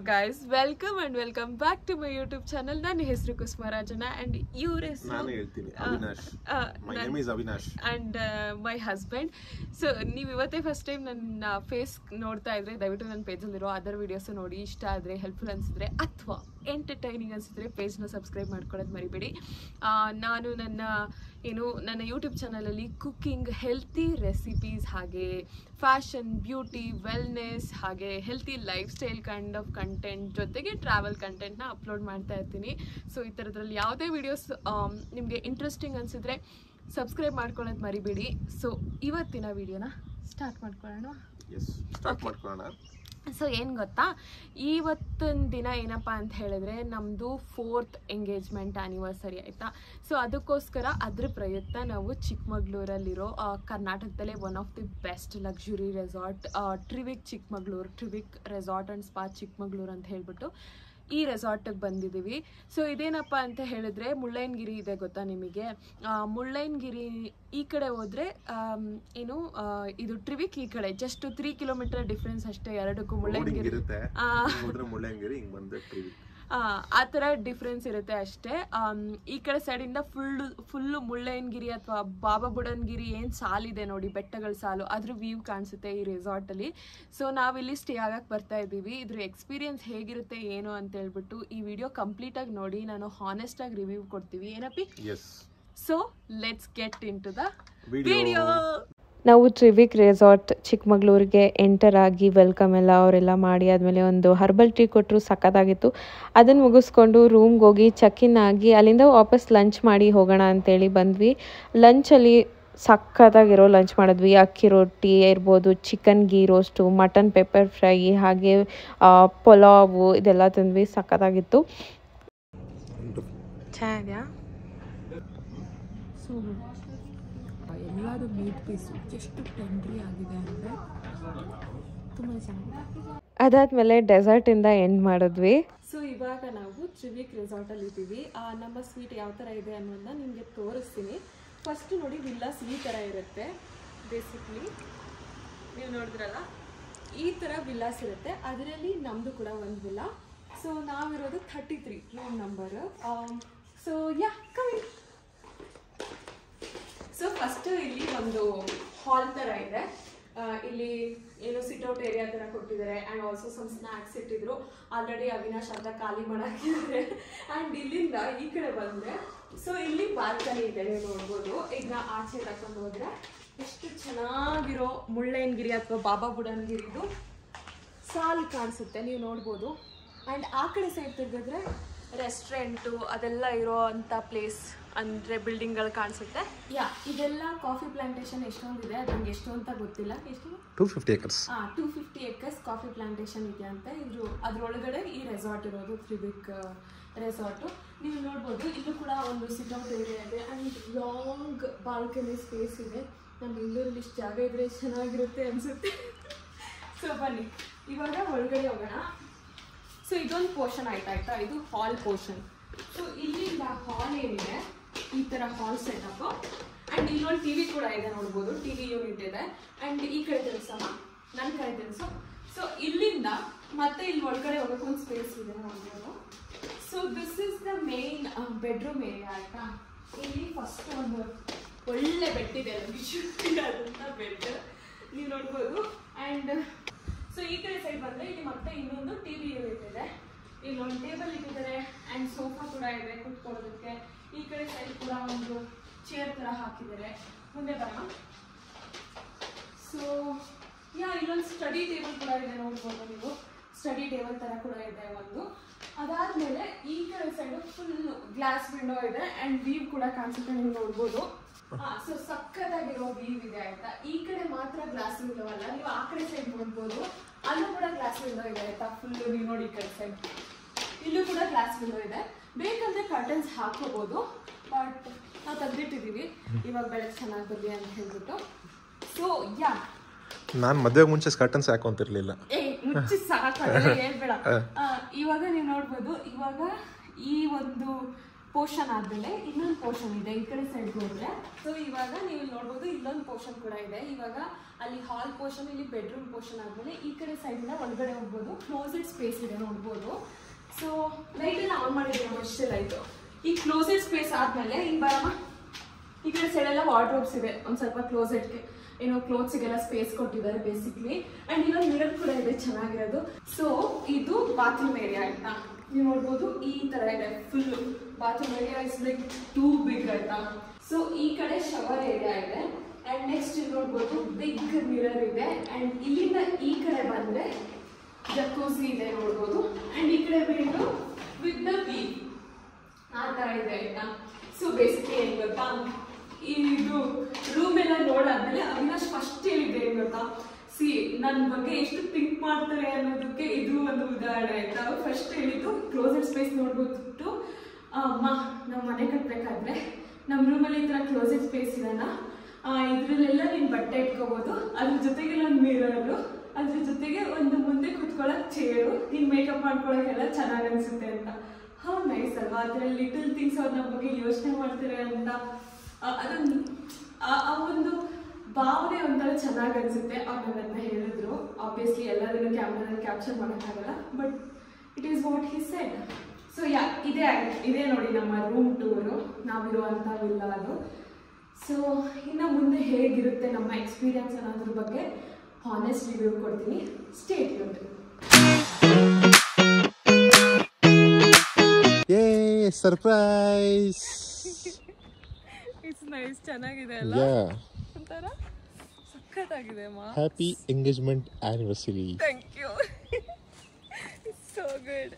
guys, welcome and welcome back to my YouTube channel. ನನ್ನ ಹೆಸರು ಕುಸುಮರಾಜನ and ಇವ್ರ ಹೆಸರು ನಾನು ಹೇಳ್ತೀನಿ Avinash. My name is Avinash and my husband. So ನೀವು ಇವತ್ತೇ ಫಸ್ಟ್ ಟೈಮ್ ನನ್ನ ಫೇಸ್ ನೋಡ್ತಾ ಇದ್ರೆ ದಯವಿಟ್ಟು ನನ್ನ ಪೇಜಲ್ಲಿರೋ ಅದರ್ ವಿಡಿಯೋಸ್ ನೋಡಿ ಇಷ್ಟ ಆದರೆ ಹೆಲ್ಪ್ಫುಲ್ ಅನಿಸಿದ್ರೆ ಅಥವಾ ಎಂಟರ್ಟೈನಿಂಗ್ ಅನಿಸಿದ್ರೆ ಪೇಜ್ನ ಸಬ್ಸ್ಕ್ರೈಬ್ ಮಾಡ್ಕೊಳ್ಳೋದು ಮರಿಬೇಡಿ. ನಾನು ನನ್ನ ಯೂಟ್ಯೂಬ್ ಚಾನಲಲ್ಲಿ ಕುಕ್ಕಿಂಗ್, ಹೆಲ್ತಿ ರೆಸಿಪೀಸ್, ಹಾಗೆ ಫ್ಯಾಷನ್, ಬ್ಯೂಟಿ, ವೆಲ್ನೆಸ್, ಹಾಗೆ healthy life style kind of content ಜೊತೆಗೆ ಟ್ರಾವೆಲ್ ಕಂಟೆಂಟ್ನ ಅಪ್ಲೋಡ್ ಮಾಡ್ತಾ ಇರ್ತೀನಿ. ಸೊ ಈ ಥರದ್ರಲ್ಲಿ ಯಾವುದೇ ವಿಡಿಯೋಸ್ ನಿಮಗೆ ಇಂಟ್ರೆಸ್ಟಿಂಗ್ ಅನಿಸಿದ್ರೆ ಸಬ್ಸ್ಕ್ರೈಬ್ ಮಾಡ್ಕೊಳ್ಳೋದು ಮರಿಬೇಡಿ. ಸೊ ಇವತ್ತಿನ ವಿಡಿಯೋನ ಸ್ಟಾರ್ಟ್ ಮಾಡ್ಕೊಳ್ಳೋಣ. ಸೊ ಏನು ಗೊತ್ತಾ, ಇವತ್ತಿನ ದಿನ ಏನಪ್ಪ ಅಂತ ಹೇಳಿದ್ರೆ ನಮ್ಮದು 4th ಎಂಗೇಜ್ಮೆಂಟ್ ಆ್ಯನಿವರ್ಸರಿ ಆಯಿತಾ. ಸೊ ಅದಕ್ಕೋಸ್ಕರ ಅದ್ರ ಪ್ರಯತ್ನ ನಾವು ಚಿಕ್ಕಮಗಳೂರಲ್ಲಿರೋ ಕರ್ನಾಟಕದಲ್ಲೇ one of the best luxury resort Trivik resort and spa Chikkamagaluru ಅಂತ ಹೇಳ್ಬಿಟ್ಟು ಈ ರೆಸಾರ್ಟಿಗೆ ಬಂದಿದ್ದೀವಿ. ಸೊ ಇದೇನಪ್ಪ ಅಂತ ಹೇಳಿದ್ರೆ ಮುಳ್ಳಯ್ಯನಗಿರಿ ಇದೆ ಗೊತ್ತಾ ನಿಮಗೆ. ಮುಳ್ಳಯ್ಯನಗಿರಿ ಈ ಕಡೆ ಹೋದರೆ ಇದು ಟ್ರಿವಿಕ್ ಈ ಕಡೆ ಜಸ್ಟ್ 3 ಕಿಲೋಮೀಟರ್ ಡಿಫ್ರೆನ್ಸ್ ಅಷ್ಟೇ ಎರಡಕ್ಕೂ. ಮುಳ್ಳಯ್ಯನಗಿರಿ ಆ ಥರ ಡಿಫ್ರೆನ್ಸ್ ಇರುತ್ತೆ ಅಷ್ಟೇ. ಈ ಕಡೆ ಸೈಡಿಂದ ಫುಲ್ಲು ಮುಳ್ಳಯ್ಯನಗಿರಿ ಅಥವಾ ಬಾಬಾ ಬುಡನ್ಗಿರಿ ಏನು ಸಾಲಿದೆ ನೋಡಿ, ಬೆಟ್ಟಗಳ ಸಾಲು, ಅದ್ರ ವ್ಯೂ ಕಾಣಿಸುತ್ತೆ ಈ ರೆಸಾರ್ಟಲ್ಲಿ. ಸೊ ನಾವಿಲ್ಲಿ ಸ್ಟೇ ಆಗಕ್ಕೆ ಬರ್ತಾ ಇದ್ದೀವಿ. ಇದ್ರ ಎಕ್ಸ್ಪೀರಿಯನ್ಸ್ ಹೇಗಿರುತ್ತೆ ಏನು ಅಂತ ಹೇಳ್ಬಿಟ್ಟು ಈ ವಿಡಿಯೋ ಕಂಪ್ಲೀಟಾಗಿ ನೋಡಿ ನಾನು ಹಾನೆಸ್ಟಾಗಿ ರಿವ್ಯೂ ಕೊಡ್ತೀವಿ. ಏನಪ್ಪಿ? So let's get into the video. ನಾವು ಟ್ರಿವಿಕ್ ರೆಸಾರ್ಟ್ ಚಿಕ್ಕಮಗಳೂರಿಗೆ ಎಂಟರ್ ಆಗಿ ವೆಲ್ಕಮ್ ಅವರೆಲ್ಲ ಮಾಡಿ ಆದಮೇಲೆ ಒಂದು ಹರ್ಬಲ್ ಟೀ ಕೊಟ್ಟರು, ಸಖತ್ತಾಗಿತ್ತು. ಅದನ್ನು ಮುಗಿಸ್ಕೊಂಡು ರೂಮ್ಗೆ ಹೋಗಿ ಚೆಕ್ ಇನ್ ಆಗಿ ಅಲ್ಲಿಂದ ವಾಪಸ್ ಲಂಚ್ ಮಾಡಿ ಹೋಗೋಣ ಅಂತೇಳಿ ಬಂದ್ವಿ. ಲಂಚಲ್ಲಿ ಸಖತ್ತಾಗಿರೋ ಲಂಚ್ ಮಾಡಿದ್ವಿ. ಅಕ್ಕಿ ರೊಟ್ಟಿ ಇರ್ಬೋದು, chicken ghee roast, mutton pepper fry, ಹಾಗೆ ಪಲಾವು ಇದೆಲ್ಲ ತಿಂದ್ವಿ. ಸಖತ್ತಾಗಿತ್ತು. ಚೆನ್ನಾಗಿದೆಯಾ? ಸೊ ಎಲ್ಲರೂ ಮೀಟ್ ಪೀಸು ಎಷ್ಟು ಟೆಂಡ್ರಿ ಆಗಿದೆ ಅಂದರೆ ತುಂಬ ಚೆನ್ನಾಗಿದೆ. ಅದಾದಮೇಲೆ ಡೆಸರ್ಟಿಂದ ಎಂಡ್ ಮಾಡಿದ್ವಿ. ಸೊ ಇವಾಗ ನಾವು ಟ್ರಿವಿಕ್ ರೆಸಾರ್ಟಲ್ಲಿ ಇದ್ದೀವಿ. ನಮ್ಮ ಸ್ವೀಟ್ ಯಾವ ಥರ ಇದೆ ಅನ್ನೋದನ್ನ ನಿಮಗೆ ತೋರಿಸ್ತೀನಿ. ಫಸ್ಟ್ ನೋಡಿ, ವಿಲ್ಲಾಸ್ ಈ ಥರ ಇರುತ್ತೆ. ಬೇಸಿಕ್ಲಿ ನೀವು ನೋಡಿದ್ರಲ್ಲ ಈ ಥರ ವಿಲ್ಲಾಸ್ ಇರುತ್ತೆ. ಅದರಲ್ಲಿ ನಮ್ಮದು ಕೂಡ ಒಂದು ವಿಲ್ಲಾ. ಸೊ ನಾವಿರೋದು 33 room number. So coming. So first ಇಲ್ಲಿ ಒಂದು ಹಾಲ್ ಥರ ಇದೆ. ಇಲ್ಲಿ ಏನು ಸಿಟ್ಔಟ್ ಏರಿಯಾ ಥರ ಕೊಟ್ಟಿದ್ದಾರೆ ಆ್ಯಂಡ್ ಆಲ್ಸೋ ಸಮ್ ಸ್ನ್ಯಾಕ್ಸ್ ಇಟ್ಟಿದ್ರು. ಆಲ್ರೆಡಿ ಅವಿನಾಶ್ ಅರ್ಧ ಖಾಲಿ ಮಾಡಾಕಿದ್ದಾರೆ. ಆ್ಯಂಡ್ ಇಲ್ಲಿಂದ ಈ ಕಡೆ ಬಂದರೆ ಸೊ ಇಲ್ಲಿ ಬಾಲ್ಕನಿ ಇದೆ, ನೀವು ನೋಡ್ಬೋದು. ಈಗ ಆಚೆ ತಗೊಂಡು ಹೋದರೆ ಎಷ್ಟು ಚೆನ್ನಾಗಿರೋ ಮುಳ್ಳಯ್ಯನಗಿರಿ ಅಥವಾ ಬಾಬಾ ಬುಡನ್ಗಿರಿದು ಸಾಲು ಕಾಣಿಸುತ್ತೆ, ನೀವು ನೋಡ್ಬೋದು. ಆ್ಯಂಡ್ ಆ ಕಡೆ ಸೈಡ್ ತೆಗೆದ್ರೆ ರೆಸ್ಟೋರೆಂಟು ಅದೆಲ್ಲ ಇರೋ ಅಂಥ ಪ್ಲೇಸ್ ಅಂದರೆ ಬಿಲ್ಡಿಂಗ್ಗಳು ಕಾಣಿಸುತ್ತೆ. ಇದೆಲ್ಲ ಕಾಫಿ ಪ್ಲಾಂಟೇಶನ್ ಎಷ್ಟೊಂದಿದೆ, ಅದು ನಂಗೆ ಎಷ್ಟು ಅಂತ ಗೊತ್ತಿಲ್ಲ. ಎಷ್ಟು? 250 ಎಕರ್ಸ್ ಕಾಫಿ ಪ್ಲಾಂಟೇಶನ್ ಇದೆ ಅಂತ. ಅದರೊಳಗಡೆ ಈ ರೆಸಾರ್ಟ್ ಇರೋದು, ಟ್ರಿವಿಕ್ ರೆಸಾರ್ಟು. ನೀವು ನೋಡ್ಬೋದು ಇಲ್ಲೂ ಕೂಡ ಒಂದು ಸಿಟ್ಔಟ್ ಏರಿಯಾ ಇದೆ ಆ್ಯಂಡ್ ಲಾಂಗ್ ಬಾಲ್ಕನಿ ಸ್ಪೇಸ್ ಇದೆ. ನಮ್ಮ ಬೆಂಗಳೂರಲ್ಲಿ ಇಷ್ಟು ಜಾಗ ಇದ್ರೆ ಚೆನ್ನಾಗಿರುತ್ತೆ ಅನಿಸುತ್ತೆ. ಸೊ ಬನ್ನಿ ಇವಾಗ ಒಳಗಡೆ ಹೋಗೋಣ. ಸೊ ಇದೊಂದು ಪೋರ್ಷನ್ ಆಯ್ತಾ, ಇದು ಹಾಲ್ ಪೋರ್ಷನ್. ಸೊ ಇಲ್ಲಿಂದ ಹಾಲ್ ಏನಿದೆ ಈ ಥರ ಹಾಲ್ ಸೆಟಪ್. ಆ್ಯಂಡ್ ಇಲ್ಲೊಂದು ಟಿ ವಿ ಕೂಡ ಇದೆ, ನೋಡ್ಬೋದು. ಟಿ ವಿ ಯೂನಿಟ್ ಇದೆ. ಆ್ಯಂಡ್ ಈ ಕಡೆ ತಿಳಿಸಮ್ಮ, ನನ್ನ ಕಡೆ ತಿಳಿಸು. ಸೊ ಇಲ್ಲಿಂದ ಮತ್ತೆ ಇಲ್ಲಿ ಒಳಗಡೆ ಹೋಗೋಕೆ ಒಂದು ಸ್ಪೇಸ್ ಇದೆ, ನೋಡ್ಬೋದು. So this is the main bedroom area ಆಯಿತಾ. ಇಲ್ಲಿ ಫಸ್ಟ್ ಒಂದು ಒಳ್ಳೆ ಬೆಡ್ ಇದೆ, ಆದಂಥ ಬೆಡ್ ನೀವು ನೋಡ್ಬೋದು. ಆ್ಯಂಡ್ ಸೊ ಈ ಕಡೆ ಸೈಡ್ ಬಂದರೆ ಇಲ್ಲಿ ಮತ್ತೆ ಇನ್ನೊಂದು ಟಿ ವಿ ಯೂನಿಟ್ ಇದೆ. ಇಲ್ಲೊಂದು ಟೇಬಲ್ ಇಟ್ಟಿದ್ದಾರೆ ಆ್ಯಂಡ್ ಸೋಫಾ ಕೂಡ ಇದೆ ಕೂತ್ಕೊಳ್ಳೋದಕ್ಕೆ. ಈ ಕಡೆ ಸೈಡ್ ಕೂಡ ಒಂದು ಚೇರ್ ಥರ ಹಾಕಿದ್ದಾರೆ. ಮುಂದೆ ಬರೋಣ. ಸೊ ಇಲ್ಲೊಂದು ಸ್ಟಡಿ ಟೇಬಲ್ ಕೂಡ ಇದೆ, ನೋಡ್ಬೋದು ನೀವು. ಸ್ಟಡಿ ಟೇಬಲ್ ಥರ ಕೂಡ ಇದೆ ಒಂದು. ಅದಾದಮೇಲೆ ಈ ಕಡೆ ಸೈಡು ಫುಲ್ ಗ್ಲಾಸ್ ವಿಂಡೋ ಇದೆ ಆ್ಯಂಡ್ ವ್ಯೂ ಕೂಡ ಕಾಣಿಸುತ್ತೆ, ನೀವು ನೋಡ್ಬೋದು. ಸೊ ಸಕ್ಕತ್ತಾಗಿರೋ ವ್ಯೂ ಇದೆ ಆಯ್ತಾ. ಈ ಕಡೆ ಮಾತ್ರ ಗ್ಲಾಸ್ ವಿಂಡೋ ಅಲ್ಲ, ನೀವು ಆ ಕಡೆ ಸೈಡ್ ನೋಡ್ಬೋದು. ಅಲ್ಲೂ ಕೂಡ ಗ್ಲಾಸ್ ವಿಂಡೋ ಇದೆ ಆಯ್ತಾ. ಫುಲ್ಲು ನೀವು ನೋಡಿ ಈ ಕಡೆ ಸೈಡ್ ಇಲ್ಲೂ ಕೂಡ ಗ್ಲಾಸ್ ವಿಂಡೋ ಇದೆ. ಬೇಕಂದ್ರೆ ಕರ್ಟನ್ಸ್ ಹಾಕೋಬಹುದು, ಬಟ್ ನಾವು ತೆಗೆದಿಟ್ಟಿದ್ದೀವಿ ಇವಾಗ ಬೆಳಗ್ಗೆ ಚೆನ್ನಾಗಿ ಬರಲಿ ಅಂತ ಹೇಳ್ಬಿಟ್ಟು. ಸೊ ನಾನು ಮದುವೆಗೆ ಮುಂಚೆ ಕರ್ಟನ್ಸ್ ಹಾಕೊಂತಿರ್ಲಿಲ್ಲ. ಮುಚ್ಚಿ ಸಾಕು, ಹೇಳ್ಬೇಡ. ಇವಾಗ ನೀವು ನೋಡ್ಬೋದು, ಇವಾಗ ಈ ಒಂದು ಪೋರ್ಷನ್ ಆದಮೇಲೆ ಇನ್ನೊಂದು ಪೋರ್ಷನ್ ಇದೆ ಈ ಕಡೆ ಸೈಡ್ ಹೋದರೆ. ಸೊ ಇವಾಗ ನೀವು ನೋಡ್ಬೋದು ಇಲ್ಲೊಂದು ಪೋರ್ಷನ್ ಕೂಡ ಇದೆ. ಇವಾಗ ಅಲ್ಲಿ ಹಾಲ್ ಪೋರ್ಷನ್, ಇಲ್ಲಿ ಬೆಡ್ರೂಮ್ ಪೋರ್ಷನ್ ಆದಮೇಲೆ ಈ ಕಡೆ ಸೈಡಿಂದ ಒಳಗಡೆ ಹೋಗ್ಬೋದು. ಕ್ಲೋಸೆಡ್ ಸ್ಪೇಸ್ ಇದೆ ನೋಡ್ಬೋದು. ಸೊ ಲೈಟೆಲ್ಲ ಆನ್ ಮಾಡಿದ್ದೀವಿ ಅಷ್ಟೇ ಲೈಟು. ಈ ಕ್ಲೋಸೆಡ್ ಸ್ಪೇಸ್ ಆದಮೇಲೆ ಹಿಂಗೆ ಬರಮ್ಮ, ಈ ಕಡೆ ಸೈಡೆಲ್ಲ ವಾರ್ಡ್ರೋಬ್ಸ್ ಇದೆ. ಒಂದು ಸ್ವಲ್ಪ ಕ್ಲೋಸೆಟ್ಗೆ ಏನೋ ಕ್ಲೋತ್ಸಿಗೆಲ್ಲ ಸ್ಪೇಸ್ ಕೊಟ್ಟಿದ್ದಾರೆ ಬೇಸಿಕ್ಲಿ. ಆ್ಯಂಡ್ ಇನ್ನೊಂದು ಮಿರರ್ ಕೂಡ ಇದೆ ಚೆನ್ನಾಗಿರೋದು. ಸೊ ಇದು ಬಾತ್ರೂಮ್ ಏರಿಯಾ ಆಯ್ತಾ. ನೀವು ನೋಡ್ಬೋದು ಈ ಥರ ಇದೆ full bathroom area. Is like too big ಆಯ್ತಾ. ಸೊ ಈ ಕಡೆ ಶವರ್ ಏರಿಯಾ ಇದೆ. ಆ್ಯಂಡ್ ನೆಕ್ಸ್ಟ್ ಇಲ್ಲಿ ನೋಡ್ಬೋದು ಬಿಗ್ ಮಿರರ್ ಇದೆ. ಆ್ಯಂಡ್ ಇಲ್ಲಿಂದ ಈ ಕಡೆ ಬಂದರೆ ಜಕೂಸಿ ಇದೆ ನೋಡ್ಬೋದು. ಆ್ಯಂಡ್ ಈ ಕಡೆ ವಿಂಡೋ ವಿತ್ ದ ವ್ಯೂ ಆ ಥರ ಇದೆ ಆಯ್ತಾ. ಸೊ ಬೇಸಿಕ್ಲಿ ಏನು ಗೊತ್ತಾ, ಇದು ರೂಮ್ ಎಲ್ಲ ನೋಡಾದ್ಮೇಲೆ ಅವಿನಾಶ್ ಫಸ್ಟ್ ಹೇಳಿದ್ದೆ ಏನು ಗೊತ್ತಾ, ಸಿ ನನ್ನ ಬಗ್ಗೆ ಎಷ್ಟು ಥಿಂಕ್ ಮಾಡ್ತಾರೆ ಅನ್ನೋದಕ್ಕೆ ಇದು ಒಂದು ಉದಾಹರಣೆ ಆಯ್ತಾ. ಅವ್ರು ಫಸ್ಟ್ ಹೇಳಿದ್ದು ಕ್ಲೋಸೆಡ್ ಸ್ಪೇಸ್ ನೋಡ್ಬಿಟ್ಟು, ಅಮ್ಮ ನಾವು ಮನೆ ಕಟ್ಟಬೇಕಾದ್ರೆ ನಮ್ಮ ರೂಮಲ್ಲಿ ಈ ಥರ ಕ್ಲೋಸೆಡ್ ಸ್ಪೇಸ್ ಇರೋಣ, ಇದರಲ್ಲೆಲ್ಲ ನೀನು ಬಟ್ಟೆ ಇಟ್ಕೋಬೋದು, ಅದ್ರ ಜೊತೆಗೆ ಒಂದು ಮಿರರು, ಅದ್ರ ಜೊತೆಗೆ ಒಂದು ಮುಂದೆ ಕುತ್ಕೊಳ್ಳೋಕೆ ಚೇರು, ನೀನು ಮೇಕಪ್ ಮಾಡ್ಕೊಳ್ಳೋಕೆಲ್ಲ ಚೆನ್ನಾಗಿ ಅನಿಸುತ್ತೆ ಅಂತ. ಹೌ ನೈಸ್ ಅಲ್ವಾ. ಆ ಥರ ಲಿಟಲ್ ಥಿಂಗ್ಸ್ ಅವ್ರು ನಮ್ಮ ಬಗ್ಗೆ ಯೋಚನೆ ಮಾಡ್ತಾರೆ ಅಂತ ಅದೊಂದು ಆ ಒಂದು ಭಾವನೆ ಒಂಥರ ಚೆನ್ನಾಗಿ ಅನಿಸುತ್ತೆ. ಅವ್ರು ನನ್ನ ಹೇಳಿದ್ರು. ಆಬ್ವಿಯಸ್ಲಿ ಎಲ್ಲದನ್ನು ಕ್ಯಾಮ್ರಾದಲ್ಲಿ ಕ್ಯಾಪ್ಚರ್ ಮಾಡೋಕ್ಕಾಗಲ್ಲ, but it is what he said. So ಇದೇ ನೋಡಿ ನಮ್ಮ ರೂಮ್ ಟೂರು, ನಾವಿರುವಂಥ ವಿಲ್ಲ ಅದು. ಸೊ ಇನ್ನು ಮುಂದೆ ಹೇಗಿರುತ್ತೆ ನಮ್ಮ ಎಕ್ಸ್ಪೀರಿಯನ್ಸ್ ಅನ್ನೋದ್ರ ಬಗ್ಗೆ ಹಾನೆಸ್ಟ್ ರಿವ್ಯೂ ಕೊಡ್ತೀನಿ. Stay tuned. Surprise. It's nice, ಚೆನ್ನಾಗಿದೆ ಅಲ್ಲ. ಒಂಥರ ಸಖತ್ತಾಗಿದೆ ಅಮ್ಮ. Happy engagement anniversary. Thank you. So good.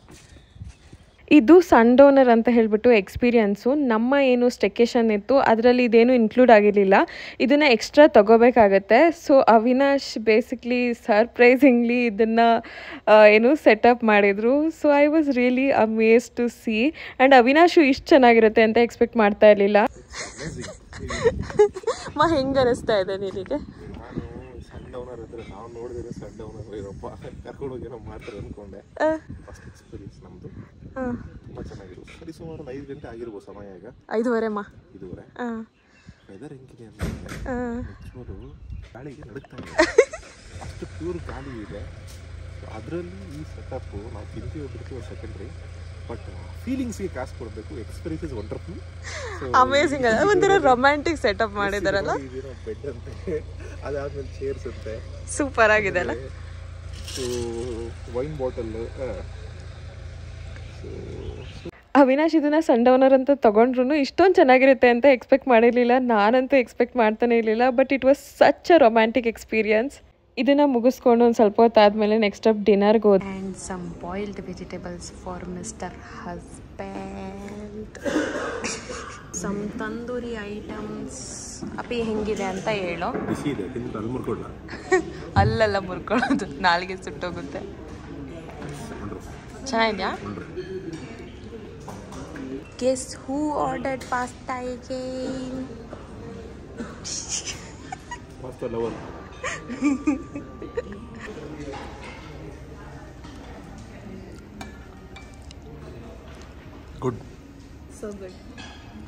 ಇದು ಸನ್ ಡೋನರ್ ಅಂತ ಹೇಳ್ಬಿಟ್ಟು ಎಕ್ಸ್ಪೀರಿಯನ್ಸು. ನಮ್ಮ ಏನು ಸ್ಟೆಕೇಶನ್ ಇತ್ತು ಅದರಲ್ಲಿ ಇದೇನು ಇನ್ಕ್ಲೂಡ್ ಆಗಿರಲಿಲ್ಲ, ಇದನ್ನು ಎಕ್ಸ್ಟ್ರಾ ತೊಗೋಬೇಕಾಗತ್ತೆ. ಸೊ ಅವಿನಾಶ್ ಬೇಸಿಕ್ಲಿ ಸರ್ಪ್ರೈಸಿಂಗ್ಲಿ ಇದನ್ನು ಏನು ಸೆಟಪ್ ಮಾಡಿದರು. So I was really amaze to see. And Avinash ಇಷ್ಟು ಚೆನ್ನಾಗಿರುತ್ತೆ ಅಂತ ಎಕ್ಸ್ಪೆಕ್ಟ್ ಮಾಡ್ತಾ ಇರಲಿಲ್ಲ. ಹೆಂಗೆ ಅನಿಸ್ತಾ ಇದೆ ನಿನಗೆ? ಡೌನರ್ ಇದ್ರೆ ನಾವು ನೋಡಿದ್ರೆ ಸನ್ ಡೌನರ್ ಇರಪ್ಪ ಕರ್ಕೊಂಡು ಹೋಗಿ ಏನೋ ಮಾಡ್ತಾರೆ ಅಂದ್ಕೊಂಡೆ. ಫಸ್ಟ್ ಎಕ್ಸ್ಪೀರಿಯನ್ಸ್ ನಮ್ಮದು ತುಂಬ ಚೆನ್ನಾಗಿತ್ತು. ಸರಿ ಸುಮಾರು 5 ಗಂಟೆ ಆಗಿರ್ಬೋದು ಸಮಯ. ಈಗ 5:30 ವೆದರ್ ಹೆಂಗಿದೆ ಅಂದರೆ ಗಾಳಿಗೆ ನಡುಕ್ತಾ ಇದೆ, ಅಷ್ಟು ಪ್ಯೂರ್ ಗಾಳಿ ಇದೆ. ಅದರಲ್ಲಿ ಈ ಸೆಟಪ್ಪು ನಾವು ತಿಂತೀವಿ ಬಿಡ್ತೀವಿ ಸೆಕೆಂಡ್ರಿ, ಬಟ್ ಫೀಲಿಂಗ್ಸ್ಗೆ ಕಾಸು ಕೊಡಬೇಕು. Experience is wonderful, amazing. ಒಂಥರ ರೊಮ್ಯಾಂಟಿಕ್ ಸೆಟಪ್ ಮಾಡಿದಾರಲ್ಲ. ಬೆಡ್ ಅಂತೆ, ಅದಾದ್ಮೇಲೆ ಚೇರ್ಸ್ ಅಂತೆ, ಸೂಪರ್ ಆಗಿದೆ ಅಲ್ಲ. Wine bottle. ಅವಿನಾಶ್ ಇದನ್ನ ಸನ್ ಡೌನರ್ ಅಂತ ತೊಗೊಂಡ್ರು ಇಷ್ಟೊಂದು ಚೆನ್ನಾಗಿರುತ್ತೆ ಅಂತ ಎಕ್ಸ್ಪೆಕ್ಟ್ ಮಾಡಿರಲಿಲ್ಲ. ನಾನಂತೂ ಎಕ್ಸ್ಪೆಕ್ಟ್ ಮಾಡ್ತಾನೆ ಇರಲಿಲ್ಲ. But it was such a romantic experience. ಇದನ್ನು ಮುಗಿಸ್ಕೊಂಡು ಒಂದು ಸ್ವಲ್ಪ ಹೊತ್ತಾದಮೇಲೆ ನೆಕ್ಸ್ಟ್ ಅಪ್ ಡಿನ್ನರ್ಗೆ ಹೋದ. And some boiled vegetables for mister husband, some tandoori items. ಅಪ್ಪಿ ಹೆಂಗಿದೆ ಅಂತ ಹೇಳೋ. ಅಲ್ಲೆಲ್ಲ ಮುರ್ಕೊಳ್ಳೋದು, ನಾಲಿಗೆ ಸುಟ್ಟೋಗುತ್ತೆ. ಚೆನ್ನಾಗಿದೆಯಾ? Guess who ordered pasta again? Pasta lover. Good. So good.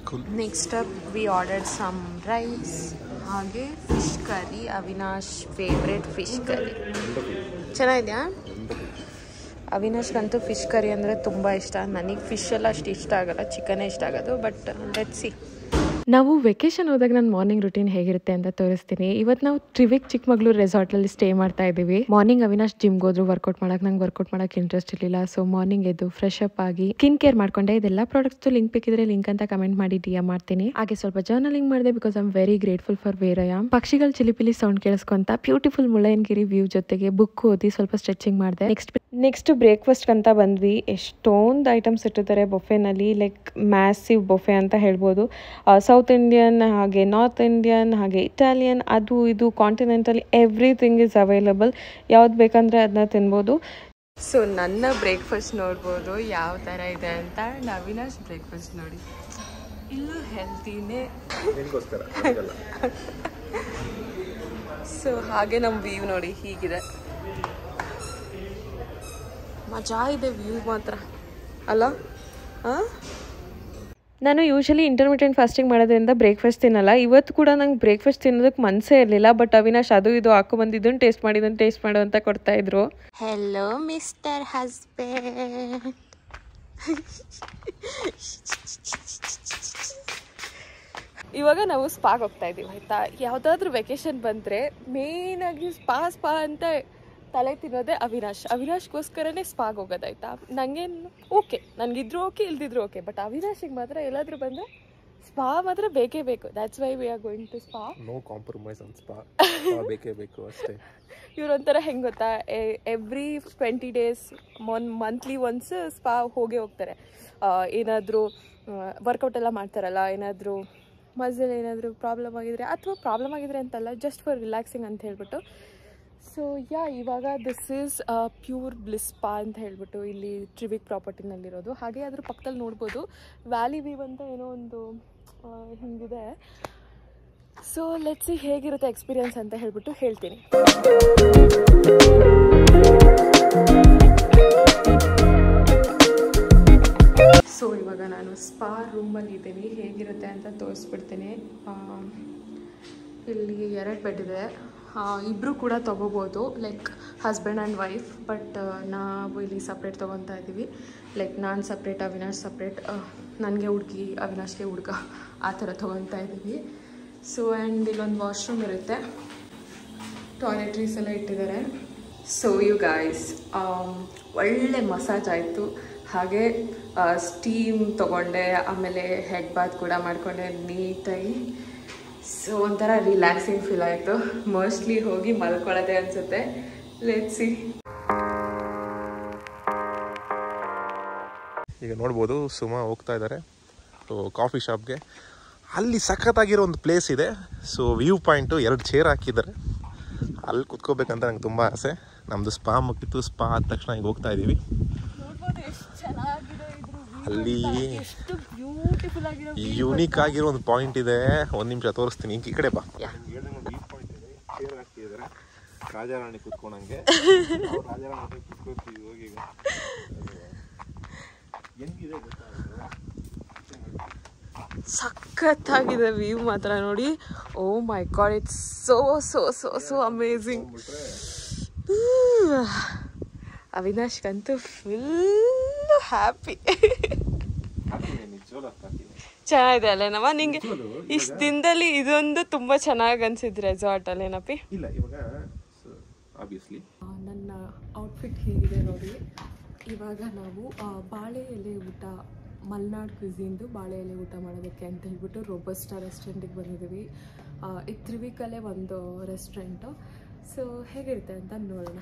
Cool. Next up we ordered some rice. ಹಾಗೆ fish curry, Avinash favourite fish curry. ಚೆನ್ನಾಗಿದೆಯಾ? ಅವಿನಾಶ್ಗಂತೂ ಫಿಶ್ ಕರಿ ಅಂದರೆ ತುಂಬ ಇಷ್ಟ. ನನಗೆ ಫಿಶ್ ಎಲ್ಲ ಅಷ್ಟು ಇಷ್ಟ ಆಗಲ್ಲ, ಚಿಕನೇ ಇಷ್ಟ ಆಗೋದು. But let's see. ನಾವು ವೆಕೇಶನ್ ಹೋದಾಗ ನನ್ನ ಮಾರ್ನಿಂಗ್ ರುಟೀನ್ ಹೇಗಿರುತ್ತೆ ಅಂತ ತೋರಿಸ್ತೀನಿ. ಇವತ್ತು ನಾವು ಟ್ರಿವಿಕ್ ಚಿಕ್ಕಮಗಳೂರು ರೆಸಾರ್ಟಲ್ಲಿ ಸ್ಟೇ ಮಾಡ್ತಾ ಇದ್ದೀವಿ. ಮಾರ್ನಿಂಗ್ ಅವಿನಾಶ್ ಜಿಮ್ಗೆ ಹೋದ್ರು ವರ್ಕೌಟ್ ಮಾಡಕ್ಕೆ. ನಂಗೆ ವರ್ಕೌಟ್ ಮಾಡಕ್ಕೆ ಇಂಟ್ರೆಸ್ಟ್ ಇರಲಿಲ್ಲ. ಸೊ ಮಾರ್ನಿಂಗ್ ಎದ್ದು ಫ್ರೆಶ್ ಅಪ್ ಆಗಿ ಸ್ಕಿನ್ ಕೇರ್ ಮಾಡ್ಕೊಂಡೆ. ಇದೆಲ್ಲ ಪ್ರಾಡಕ್ಟ್ಸ್ ಲಿಂಕ್ ಬೇಕಿದ್ರೆ ಲಿಂಕ್ ಅಂತ ಕಮೆಂಟ್ ಮಾಡಿ DM ಮಾಡ್ತೀನಿ. ಹಾಗೆ ಸ್ವಲ್ಪ ಜರ್ನಲಿಂಗ್ ಮಾಡಿದೆ because I am very grateful for where I am. ಪಕ್ಷಿಗಳು ಚಿಲಿಪಿಲಿ ಸೌಂಡ್ ಕೇಳಿಸ್ಕೊಂತ ಬ್ಯೂಟಿಫುಲ್ ಮುಳ್ಳಯ್ಯನಗಿರಿ ವ್ಯೂ ಜೊತೆಗೆ ಬುಕ್ ಓದಿ ಸ್ವಲ್ಪ ಸ್ಟ್ರೆಚಿಂಗ್ ಮಾಡಿದೆ. ನೆಕ್ಸ್ಟ್ ಬ್ರೇಕ್ಫಾಸ್ಟ್ ಅಂತ ಬಂದ್ವಿ. ಎಷ್ಟೊಂದು ಐಟಮ್ಸ್ ಇಟ್ಟಿದ್ದಾರೆ ಬೊಫೆನಲ್ಲಿ, ಲೈಕ್ ಮ್ಯಾಸಿವ್ ಬೊಫೆ ಅಂತ ಹೇಳ್ಬೋದು. ಸೌತ್ ಇಂಡಿಯನ್, ಹಾಗೆ ನಾರ್ತ್ ಇಂಡಿಯನ್, ಹಾಗೆ ಇಟಾಲಿಯನ್, ಅದು ಇದು ಕಾಂಟಿನೆಂಟಲ್ ಎವ್ರಿಥಿಂಗ್ ಇಸ್ ಅವೈಲಬಲ್. ಯಾವ್ದು ಬೇಕಂದರೆ ಅದನ್ನ ತಿನ್ಬೋದು. ಸೊ ನನ್ನ ಬ್ರೇಕ್ಫಾಸ್ಟ್ ನೋಡ್ಬೋದು ಯಾವ ಥರ ಇದೆ ಅಂತ. ಅವಿನಾಶ್ ಬ್ರೇಕ್ಫಾಸ್ಟ್ ನೋಡಿ, ಇಲ್ಲೂ ಹೆಲ್ತಿನೇ. ಸೊ ಹಾಗೆ ನಮ್ಮ ವ್ಯೂ ನೋಡಿ ಹೀಗಿದೆ. ಮಜಾ ಇದೆ ವ್ಯೂ ಮಾತ್ರ ಅಲ್ಲ. ನಾನು ಯೂಶಲಿ ಇಂಟರ್ಮಿಟೆಂಟ್ ಫಾಸ್ಟಿಂಗ್ ಮಾಡೋದ್ರಿಂದ ಬ್ರೇಕ್ಫಾಸ್ಟ್ ತಿನ್ನಲ್ಲ. ಇವತ್ತು ಕೂಡ ನಂಗೆ ಬ್ರೇಕ್ಫಾಸ್ಟ್ ತಿನ್ನೋದಕ್ಕೆ ಮನಸ್ಸೇ ಇರಲಿಲ್ಲ. ಬಟ್ ಅವಿನಾಶ್ ಅದು ಇದು ಹಾಕೊಂಬಂದು ಇದನ್ನು ಟೇಸ್ಟ್ ಮಾಡು ಅಂತ ಕೊಡ್ತಾಯಿದ್ರು. Hello mister husband. ಇವಾಗ ನಾವು ಸ್ಪಾಗೆ ಹೋಗ್ತಾ ಇದ್ದೀವಿ ಆಯಿತಾ. ಯಾವುದಾದ್ರೂ ವೆಕೇಷನ್ ಬಂದರೆ ಮೇಯ್ನಾಗಿ ಸ್ಪಾ ಅಂತ ತಲೆ ತಿನ್ನೋದೇ ಅವಿನಾಶ್ಗೋಸ್ಕರನೇ ಸ್ಪಾಗೆ ಹೋಗೋದಾಯ್ತಾ. ನನಗೇನು ಓಕೆ, ನನಗಿದ್ರು ಓಕೆ ಇಲ್ದಿದ್ರು ಓಕೆ, ಬಟ್ ಅವಿನಾಶಿಗೆ ಮಾತ್ರ ಎಲ್ಲಾದರೂ ಬಂದರೆ ಸ್ಪಾ ಮಾತ್ರ ಬೇಕೇ ಬೇಕು. That's why we are going to spa. No compromise on spa. ಬೇಕೇ ಬೇಕು ಅಷ್ಟೇ. ಇವರೊಂಥರ ಹೆಂಗೆ ಗೊತ್ತಾ, every 20 days monthly once spa ಹೋಗ್ತಾರೆ. ಏನಾದರೂ ವರ್ಕೌಟ್ ಎಲ್ಲ ಮಾಡ್ತಾರಲ್ಲ, ಏನಾದರೂ ಮಸಲ್ ಏನಾದರೂ ಪ್ರಾಬ್ಲಮ್ ಆಗಿದ್ರೆ ಅಂತಲ್ಲ, ಜಸ್ಟ್ ಫಾರ್ ರಿಲ್ಯಾಕ್ಸಿಂಗ್ ಅಂತ ಹೇಳ್ಬಿಟ್ಟು. ಸೊ ಇವಾಗ this is pure bliss spa ಅಂತ ಹೇಳ್ಬಿಟ್ಟು ಇಲ್ಲಿ ಟ್ರಿವಿಕ್ ಪ್ರಾಪರ್ಟಿನಲ್ಲಿರೋದು. ಹಾಗೆ ಅದ್ರ ಪಕ್ಕದಲ್ಲಿ ನೋಡ್ಬೋದು ವ್ಯಾಲಿ ವ್ಯೂ ಅಂತ ಏನೋ ಒಂದು ಹಿಂಗಿದೆ. ಸೊ ಲೆಟ್ಸ್ ಸಿ ಹೇಗಿರುತ್ತೆ ಎಕ್ಸ್ಪೀರಿಯನ್ಸ್ ಅಂತ ಹೇಳ್ಬಿಟ್ಟು ಹೇಳ್ತೀನಿ. ಸೊ ಇವಾಗ ನಾನು ಸ್ಪಾ ರೂಮಲ್ಲಿ ಇದ್ದೀನಿ, ಹೇಗಿರುತ್ತೆ ಅಂತ ತೋರಿಸ್ಬಿಡ್ತೀನಿ. ಇಲ್ಲಿ 2 ಬೆಡ್ ಇದೆ. ಇಬ್ಬರು ಕೂಡ ತೊಗೋಬೋದು, like husband and wife. But ನಾವು ಇಲ್ಲಿ ಸಪ್ರೇಟ್ ತೊಗೊತಾ ಇದ್ದೀವಿ. ಲೈಕ್ ನಾನು ಸಪ್ರೇಟ್, ಅವಿನಾಶ್ ಸಪ್ರೇಟ್, ನನಗೆ ಹುಡುಗಿ ಅವಿನಾಶ್ಗೆ ಹುಡುಗ, ಆ ಥರ ತೊಗೊತಾ ಇದ್ದೀವಿ. ಸೊ ಆ್ಯಂಡ್ ಇಲ್ಲೊಂದು ವಾಶ್ರೂಮ್ ಇರುತ್ತೆ, ಟಾಯ್ಲೆಟ್ರೀಸ್ ಎಲ್ಲ ಇಟ್ಟಿದ್ದಾರೆ. ಸೊ ಯು ಗೈಸ್, ಒಳ್ಳೆ ಮಸಾಜ್ ಆಯಿತು. ಹಾಗೆ ಸ್ಟೀಮ್ ತೊಗೊಂಡೆ, ಆಮೇಲೆ ಹೆಡ್ ಬಾತ್ ಕೂಡ ಮಾಡಿಕೊಂಡೆ ನೀಟಾಗಿ. ಸೊ ಒಂಥರ ರಿಲ್ಯಾಕ್ಸಿಂಗ್ ಫೀಲ್ ಆಯಿತು. ಮೋಸ್ಟ್ಲಿ ಹೋಗಿ ಮಲ್ಕೊಳ್ಳೋದೆ ಅನಿಸುತ್ತೆ. Let's see. ಈಗ ನೋಡ್ಬೋದು ಸುಮಾ ಹೋಗ್ತಾ ಇದ್ದಾರೆ ಕಾಫಿ ಶಾಪ್ಗೆ. ಅಲ್ಲಿ ಸಖತ್ತಾಗಿರೋ ಒಂದು ಪ್ಲೇಸ್ ಇದೆ. ಸೊ ವ್ಯೂ ಪಾಯಿಂಟು 2 ಚೇರ್ ಹಾಕಿದ್ದಾರೆ, ಅಲ್ಲಿ ಕುತ್ಕೋಬೇಕಂತ ನಂಗೆ ತುಂಬ ಆಸೆ. ನಮ್ಮದು ಸ್ಪಾ ಮುಗಿತು. ಸ್ಪಾ ಆದ ತಕ್ಷಣ ಈಗ ಹೋಗ್ತಾ ಇದ್ದೀವಿ. ಅಲ್ಲಿ ಯೂನಿಕ್ ಆಗಿರೋ ಒಂದು ಪಾಯಿಂಟ್ ಇದೆ, 1 ನಿಮಿಷ ತೋರಿಸ್ತೀನಿ. ಈ ಕಡೆ ಬಾ. ಚೇರ್ ಹಾಕ್ತಿದ್ದಾರೆ ರಾಜಾರಾಣಿ ಕುತ್ಕೊಂಡಂಗೆ. ರಾಜಾರಾಣಿ ಕುತ್ಕೋತೀವಿ ಹೋಗಿ. ಹೆಂಗಿದೆ ಸಖತ್ತಾಗಿದೆ ವ್ಯೂ ಮಾತ್ರ ನೋಡಿ. Oh my god, it's so so so so amazing. ಅವಿನಾಶ್ಗಂತೂ ಫುಲ್ ಹ್ಯಾಪಿ. ಚೆನ್ನಾಗಿದೆ ಅಲ್ಲೇನವ? ನಿಂಗೆ ಇಷ್ಟು ದಿನದಲ್ಲಿ ಇದೊಂದು ತುಂಬ ಚೆನ್ನಾಗಿ ಅನ್ಸಿದ್ದು ರೆಸಾರ್ಟ್ ಅಲ್ಲೇನಪ್ಪಿ? ಇಲ್ಲ, ಇವಾಗ ಆಬ್ವಿಯಸ್ಲಿ ನನ್ನ ಔಟ್ಫಿಟ್ ಹೇಗಿದೆ ನೋಡಿ. ಇವಾಗ ನಾವು ಬಾಳೆ ಎಲೆ ಊಟ, ಮಲ್ನಾಡ್ ಕ್ವಿಝಿನ್ದು ಬಾಳೆ ಎಲೆ ಊಟ ಮಾಡೋದಕ್ಕೆ ಅಂತ ಹೇಳ್ಬಿಟ್ಟು ರೋಬಸ್ಟಾ ರೆಸ್ಟೋರೆಂಟಿಗೆ ಬಂದಿದ್ದೀವಿ. ಇದು ತ್ರಿವಿಕಲ್ಲೇ ಒಂದು ರೆಸ್ಟೋರೆಂಟು. ಸೊ ಹೇಗಿರುತ್ತೆ ಅಂತ ನೋಡೋಣ.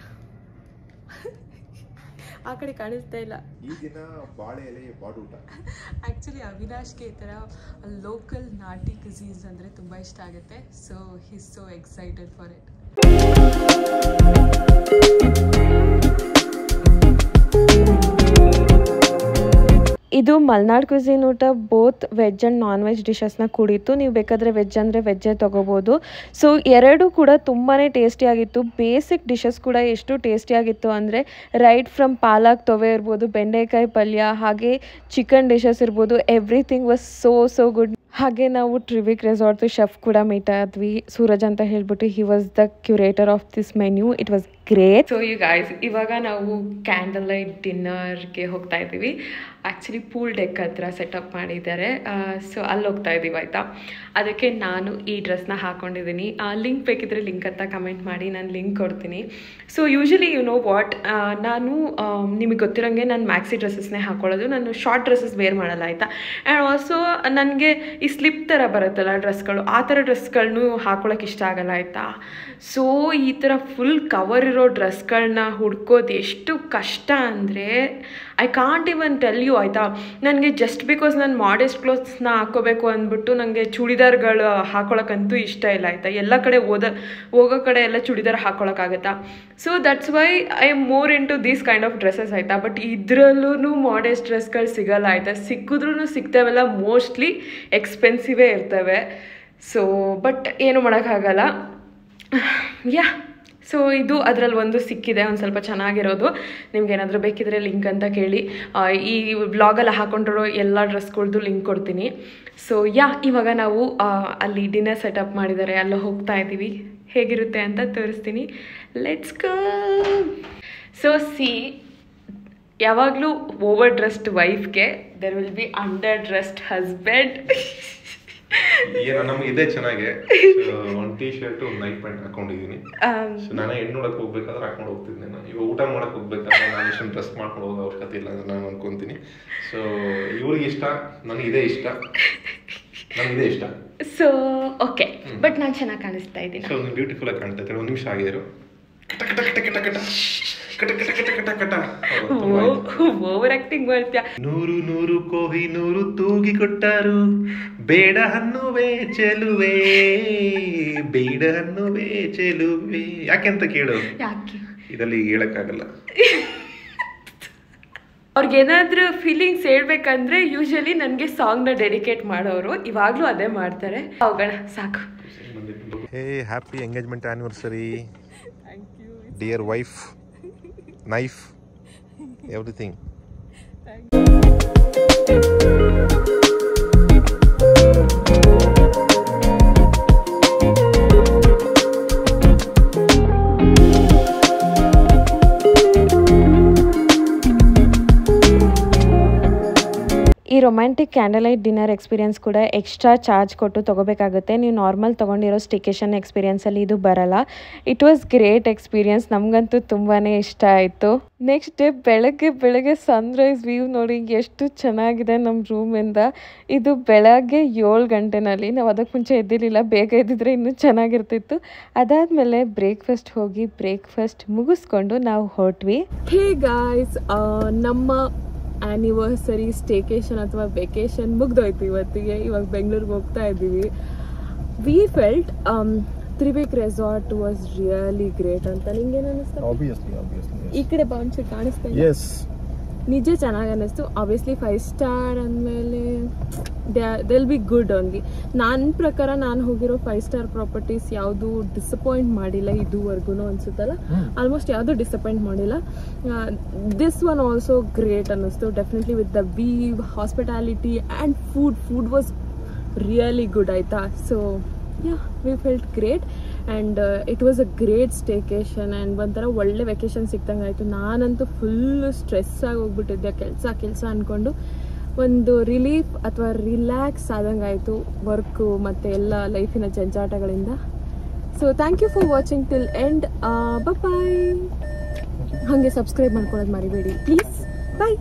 ಆ ಕಡೆ ಕಾಣಿಸ್ತಾ ಇಲ್ಲ. ಈ ದಿನ ಬಾಳೆ ಎಲೆ ಬಾಡೂಟ. ಆ್ಯಕ್ಚುಲಿ ಅವಿನಾಶ್ಗೆ ಈ ಥರ ಲೋಕಲ್ ನಾಟಿ ಕ್ವಿಝೀನ್ಸ್ ಅಂದರೆ ತುಂಬ ಇಷ್ಟ ಆಗುತ್ತೆ. So he is so excited for it. ಇದು ಮಲ್ನಾಡ್ ಕ್ವಿಝಿನ್ ಊಟ both veg and non veg ಡಿಶಸ್ನ ಕೂಡಿತ್ತು. ನೀವು ಬೇಕಾದರೆ ವೆಜ್ ಅಂದರೆ ವೆಜ್ಜೇ ತೊಗೋಬೋದು. ಸೊ ಎರಡೂ ಕೂಡ ತುಂಬಾ ಟೇಸ್ಟಿಯಾಗಿತ್ತು. ಬೇಸಿಕ್ ಡಿಶಸ್ ಕೂಡ ಎಷ್ಟು ಟೇಸ್ಟಿಯಾಗಿತ್ತು ಅಂದರೆ ರೈಟ್ ಫ್ರಮ್ ಪಾಲಕ್ ತೊವೆ ಇರ್ಬೋದು, ಬೆಂಡೆಕಾಯಿ ಪಲ್ಯ, ಹಾಗೆ ಚಿಕನ್ ಡಿಶಸ್ ಇರ್ಬೋದು, everything was so so good. ಹಾಗೆ ನಾವು ಟ್ರಿವಿಕ್ ರೆಸಾರ್ಟ್ದು ಶೆಫ್ ಕೂಡ ಮೀಟ್ ಆದ್ವಿ, ಸೂರಜ್ ಅಂತ ಹೇಳ್ಬಿಟ್ಟು. He was the curator of this menu. It was great. So you guys, ಇವಾಗ ನಾವು ಕ್ಯಾಂಡಲ್ ಲೈಟ್ ಡಿನ್ನರ್ಗೆ ಹೋಗ್ತಾ ಇದ್ದೀವಿ. ಆ್ಯಕ್ಚುಲಿ ಪೂಲ್ ಡೆಕ್ ಹತ್ರ ಸೆಟಪ್ ಮಾಡಿದ್ದಾರೆ. ಸೊ ಅಲ್ಲಿ ಹೋಗ್ತಾ ಇದ್ದೀವಿ ಆಯಿತಾ. ಅದಕ್ಕೆ ನಾನು ಈ ಡ್ರೆಸ್ನ ಹಾಕ್ಕೊಂಡಿದ್ದೀನಿ. ಲಿಂಕ್ ಬೇಕಿದ್ರೆ ಲಿಂಕ್ ಅಂತ ಕಮೆಂಟ್ ಮಾಡಿ, ನಾನು ಲಿಂಕ್ ಕೊಡ್ತೀನಿ. So usually you know what, ನಾನು ನಿಮಗೆ ಗೊತ್ತಿರೋಂಗೆ ನಾನು ಮ್ಯಾಕ್ಸಿ ಡ್ರೆಸ್ಸಸ್ನೇ ಹಾಕ್ಕೊಳ್ಳೋದು. ನಾನು ಶಾರ್ಟ್ ಡ್ರೆಸ್ಸಸ್ ವೇರ್ ಮಾಡಲ್ಲ ಆಯಿತಾ. ಆ್ಯಂಡ್ ಆಲ್ಸೋ ನನಗೆ ಈ ಸ್ಲಿಪ್ ಥರ ಬರುತ್ತಲ್ಲ ಡ್ರೆಸ್ಗಳು, ಆ ಥರ ಡ್ರೆಸ್ಗಳನ್ನೂ ಹಾಕ್ಕೊಳ್ಳೋಕೆ ಇಷ್ಟ ಆಗಲ್ಲ ಆಯಿತಾ. ಸೊ ಈ ಥರ ಫುಲ್ ಕವರ್ ಇರೋ ಡ್ರೆಸ್ಗಳನ್ನ ಹುಡ್ಕೋದು ಎಷ್ಟು ಕಷ್ಟ ಅಂದರೆ I can't even tell you ಆಯಿತಾ. ನನಗೆ ಜಸ್ಟ್ ಬಿಕಾಸ್ ನಾನು ಮಾಡೆಸ್ಟ್ ಕ್ಲೋತ್ಸ್ನ ಹಾಕ್ಕೋಬೇಕು ಅಂದ್ಬಿಟ್ಟು ನನಗೆ ಚೂಡಿದಾರ್ಗಳು ಹಾಕ್ಕೊಳ್ಳೋಕ್ಕಂತೂ ಇಷ್ಟ ಇಲ್ಲ ಆಯಿತಾ. ಎಲ್ಲ ಕಡೆ ಹೋಗೋ ಕಡೆ ಎಲ್ಲ ಚೂಡಿದಾರ್ ಹಾಕ್ಕೊಳ್ಳೋಕ್ಕಾಗತ್ತಾ. So that's why I am more into these kind of dresses ಆಯಿತಾ. ಬಟ್ ಇದರಲ್ಲೂ ಮಾಡೆಸ್ಟ್ ಡ್ರೆಸ್ಗಳು ಸಿಗಲ್ಲ ಆಯಿತಾ. ಸಿಕ್ಕಿದ್ರೂ ಸಿಗ್ತಾವೆಲ್ಲ ಮೋಸ್ಟ್ಲಿ ಎಕ್ಸ್ಪೆನ್ಸಿವೇ ಇರ್ತವೆ. ಸೊ ಬಟ್ ಏನು ಮಾಡೋಕ್ಕಾಗಲ್ಲ. ಯಾ ಸೊ ಇದು ಅದರಲ್ಲಿ ಒಂದು ಸಿಕ್ಕಿದೆ, ಒಂದು ಸ್ವಲ್ಪ ಚೆನ್ನಾಗಿರೋದು. ನಿಮ್ಗೆ ಏನಾದರೂ ಬೇಕಿದ್ರೆ ಲಿಂಕ್ ಅಂತ ಕೇಳಿ. ಈ ವ್ಲಾಗಲ್ಲಿ ಹಾಕೊಂಡಿರೋ ಎಲ್ಲ ಡ್ರೆಸ್ಗಳ್ದು ಲಿಂಕ್ ಕೊಡ್ತೀನಿ. ಸೊ ಇವಾಗ ನಾವು ಅಲ್ಲಿ ಡಿನ್ನರ್ ಸೆಟಪ್ ಮಾಡಿದ್ದಾರೆ, ಅಲ್ಲ ಹೋಗ್ತಾ ಇದ್ದೀವಿ. ಹೇಗಿರುತ್ತೆ ಅಂತ ತೋರಿಸ್ತೀನಿ. Let's go. ಸೊ ಯಾವಾಗಲೂ ಓವರ್ ಡ್ರೆಸ್ಡ್ ವೈಫ್ಗೆ there will be under dressed husband. ಏನೋ ನಮ್ಗೆ ಇದೆ ಚೆನ್ನಾಗೆ. ಒಂದು ಟೀ ಶರ್ಟ್ ಒಂದು ನೈಟ್ ಪ್ಯಾಂಟ್ ಹಾಕೊಂಡಿದ್ದೀನಿ. ನಾನು ಹೆಣ್ಣು ನೋಡಕ್ ಹೋಗ್ಬೇಕಾದ್ರೆ ಹಾಕೊಂಡು ಹೋಗ್ತಿದ್ದೆ. ನಾನು ಇವಾಗ ಊಟ ಮಾಡಕ್ ಹೋಗ್ಬೇಕಾದ್ರೆ ನಾನು ಇಷ್ಟೊಂದು ಡ್ರೆಸ್ ಮಾಡ್ಕೊಂಡು ಹೋಗೋ ಅವಶ್ಯಕತೆ ಇಲ್ಲ ಅಂತ ನಾನು ಅನ್ಕೊಂತೀನಿ. ಸೊ ಇವ್ರಿಗೆ ಇಷ್ಟ, ನನಗಿದೆ ಇಷ್ಟ, ನನಗಿದೆ ಇಷ್ಟ. ಸೊ ಓಕೆ, ಬಟ್ ನಾನು ಚೆನ್ನಾಗಿ ಕಾಣಿಸ್ತಾ ಇದ್ದೀನಿ. ಸೊ ಬ್ಯೂಟಿಫುಲ್ ಆಗಿ ಕಾಣ್ತಾ ಇದ್ದಾರೆ. ಒಂದು ನಿಮಿಷ ಆಗಿರು. ಓವರ್ ಆಕ್ಟಿಂಗ್ ಮಾಡ್ತೀಯ. 100 ಕೊಹಿನೂರು ತೂಗಿ ಕೊಟ್ಟರು, ಬೇಡ ಹನ್ನುವೆ ಚೆಲುವೆ, ಬೇಡ ಹನ್ನುವೆ ಚೆಲುವೆ. ಯಾಕೆಂತ ಕೇಳು, ಯಾಕೆ ಇದರಲ್ಲಿ ಹೇಳಕ್ಕಾಗಲ್ಲ. ಅವ್ರಿಗೇನಾದ್ರೂ ಫೀಲಿಂಗ್ಸ್ ಹೇಳ್ಬೇಕಂದ್ರೆ ಯೂಶಲಿ ನನಗೆ ಸಾಂಗ್ನ ಡೆಡಿಕೇಟ್ ಮಾಡೋರು. ಇವಾಗಲೂ ಅದೇ ಮಾಡ್ತಾರೆ. ಹೋಗೋಣ, ಸಾಕು. Hey, happy engagement anniversary dear wife, knife, everything. ಈ romantic candle light dinner experience ಕೂಡ ಎಕ್ಸ್ಟ್ರಾ ಚಾರ್ಜ್ ಕೊಟ್ಟು ತೊಗೋಬೇಕಾಗುತ್ತೆ. ನೀವು ನಾರ್ಮಲ್ ತೊಗೊಂಡಿರೋ ಸ್ಟಿಕೇಶನ್ ಎಕ್ಸ್ಪೀರಿಯನ್ಸಲ್ಲಿ ಇದು ಬರಲ್ಲ. It was great experience. ನಮಗಂತೂ ತುಂಬಾ ಇಷ್ಟ ಆಯಿತು. ನೆಕ್ಸ್ಟ್ ಡೇ ಬೆಳಗ್ಗೆ ಸನ್ರೈಸ್ ವ್ಯೂ ನೋಡಿ ಎಷ್ಟು ಚೆನ್ನಾಗಿದೆ ನಮ್ಮ ರೂಮಿಂದ. ಇದು ಬೆಳಗ್ಗೆ 7 ಗಂಟೆನಲ್ಲಿ. ನಾವು ಅದಕ್ಕೆ ಮುಂಚೆ ಎದ್ದಿರಲಿಲ್ಲ. ಬೇಗ ಎದ್ದಿದ್ರೆ ಇನ್ನೂ ಚೆನ್ನಾಗಿರ್ತಿತ್ತು. ಅದಾದಮೇಲೆ ಬ್ರೇಕ್ಫಾಸ್ಟ್ ಹೋಗಿ ಬ್ರೇಕ್ಫಾಸ್ಟ್ ಮುಗಿಸ್ಕೊಂಡು ನಾವು ಹೊರಟ್ವಿ. ಹೇ ಗಾಯ್ಸ್, ನಮ್ಮ ಆ್ಯನಿವರ್ಸರಿ ಸ್ಟೇಕೇಶನ್ ಅಥವಾ ವೆಕೇಶನ್ ಮುಗ್ದೋಯ್ತು ಇವತ್ತಿಗೆ. ಇವಾಗ ಬೆಂಗಳೂರಿಗೆ ಹೋಗ್ತಾ ಇದ್ದೀವಿ. We felt Trivik resort was really great ಅಂತ. ನಿಂಗೇನು ಅನ್ನಿಸ್ತಾ? ಈ ಕಡೆ ಬಾಂಚೂರ್ ಕಾಣಿಸ್ತಾ ಇದೆ. ನಿಜ ಚೆನ್ನಾಗಿ ಅನ್ನಿಸ್ತು. ಆಬ್ವಿಯಸ್ಲಿ 5 ಸ್ಟಾರ್ ಅಂದಮೇಲೆ ದೆಲ್ ಬಿ ಗುಡ್ ಓನ್ಲಿ. ನನ್ನ ಪ್ರಕಾರ ನಾನು ಹೋಗಿರೋ 5 ಸ್ಟಾರ್ ಪ್ರಾಪರ್ಟೀಸ್ ಯಾವುದು ಡಿಸಪಾಯಿಂಟ್ ಮಾಡಿಲ್ಲ ಇದುವರೆಗೂ ಅನ್ಸುತ್ತಲ್ಲ. ಆಲ್ಮೋಸ್ಟ್ ಯಾವುದು ಡಿಸಪಾಯಿಂಟ್ ಮಾಡಿಲ್ಲ. ದಿಸ್ ಒನ್ ಆಲ್ಸೋ ಗ್ರೇಟ್ ಅನ್ನಿಸ್ತು. Definitely with the view, hospitality and food was really good ಆಯಿತಾ. So we felt great and it was a great staycation and ಒಂಥರ ಒಳ್ಳೆ ವೆಕೇಶನ್ ಸಿಕ್ತಂಗೆ ಆಯಿತು. ನಾನಂತೂ ಫುಲ್ಲು ಸ್ಟ್ರೆಸ್ ಆಗಿ ಹೋಗ್ಬಿಟ್ಟಿದ್ದೆ. ಕೆಲಸ ಅಂದ್ಕೊಂಡು ಒಂದು ರಿಲೀಫ್ ಅಥವಾ ರಿಲ್ಯಾಕ್ಸ್ ಆದಂಗೆ ಆಯಿತು ವರ್ಕು ಮತ್ತು ಎಲ್ಲ ಲೈಫಿನ ಜಂಜಾಟಗಳಿಂದ. So thank you for watching till end. Bye. ಹಾಗೆ ಸಬ್ಸ್ಕ್ರೈಬ್ ಮಾಡ್ಕೊಳ್ಳೋದು ಮರಿಬೇಡಿ ಪ್ಲೀಸ್. ಬಾಯ್.